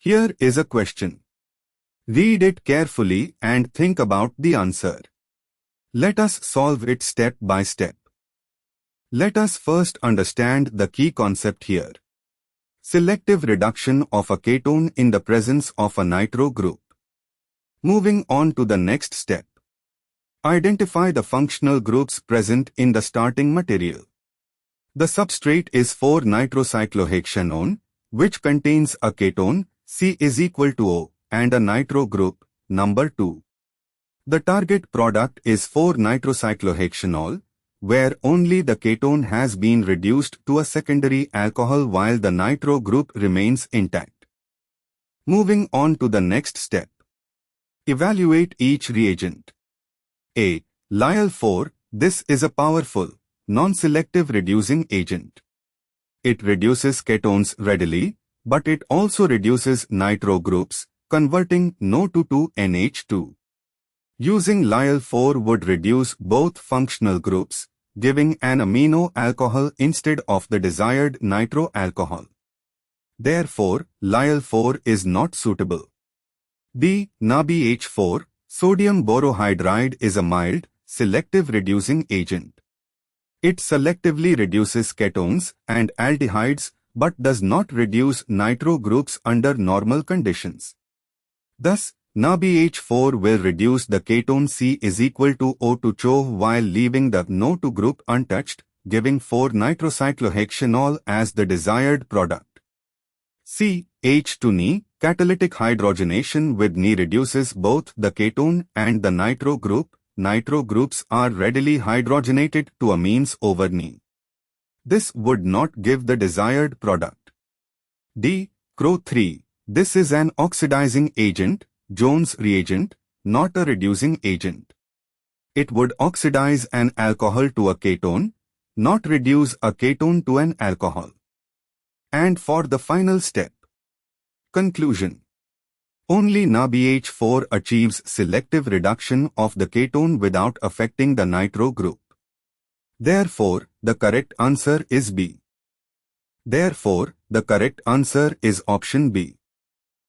Here is a question. Read it carefully and think about the answer. Let us solve it step by step. Let us first understand the key concept here. Selective reduction of a ketone in the presence of a nitro group. Moving on to the next step. Identify the functional groups present in the starting material. The substrate is 4-nitrocyclohexanone, which contains a ketone, C is equal to O, and a nitro group, number 2. The target product is 4-nitrocyclohexanol, where only the ketone has been reduced to a secondary alcohol while the nitro group remains intact. Moving on to the next step. Evaluate each reagent. A. Lyl-4, this is a powerful, non-selective reducing agent. It reduces ketones readily, but it also reduces nitro groups, converting NO2 to NH2. Using Lyl-4 would reduce both functional groups, giving an amino alcohol instead of the desired nitro alcohol. Therefore, Lyl-4 is not suitable. B. NaBH4, sodium borohydride is a mild, selective reducing agent. It selectively reduces ketones and aldehydes but does not reduce nitro groups under normal conditions. Thus, NaBH4 will reduce the ketone C is equal to O2CHO while leaving the NO2 group untouched, giving 4-nitrocyclohexanol as the desired product. C. H2Ne, catalytic hydrogenation with Ne reduces both the ketone and the nitro group. Nitro groups are readily hydrogenated to amines over Ne. This would not give the desired product. D. ChO3, this is an oxidizing agent, Jones reagent, not a reducing agent. It would oxidize an alcohol to a ketone, not reduce a ketone to an alcohol. And for the final step. Conclusion. Only NaBH4 achieves selective reduction of the ketone without affecting the nitro group. Therefore, the correct answer is B. Therefore, the correct answer is option B.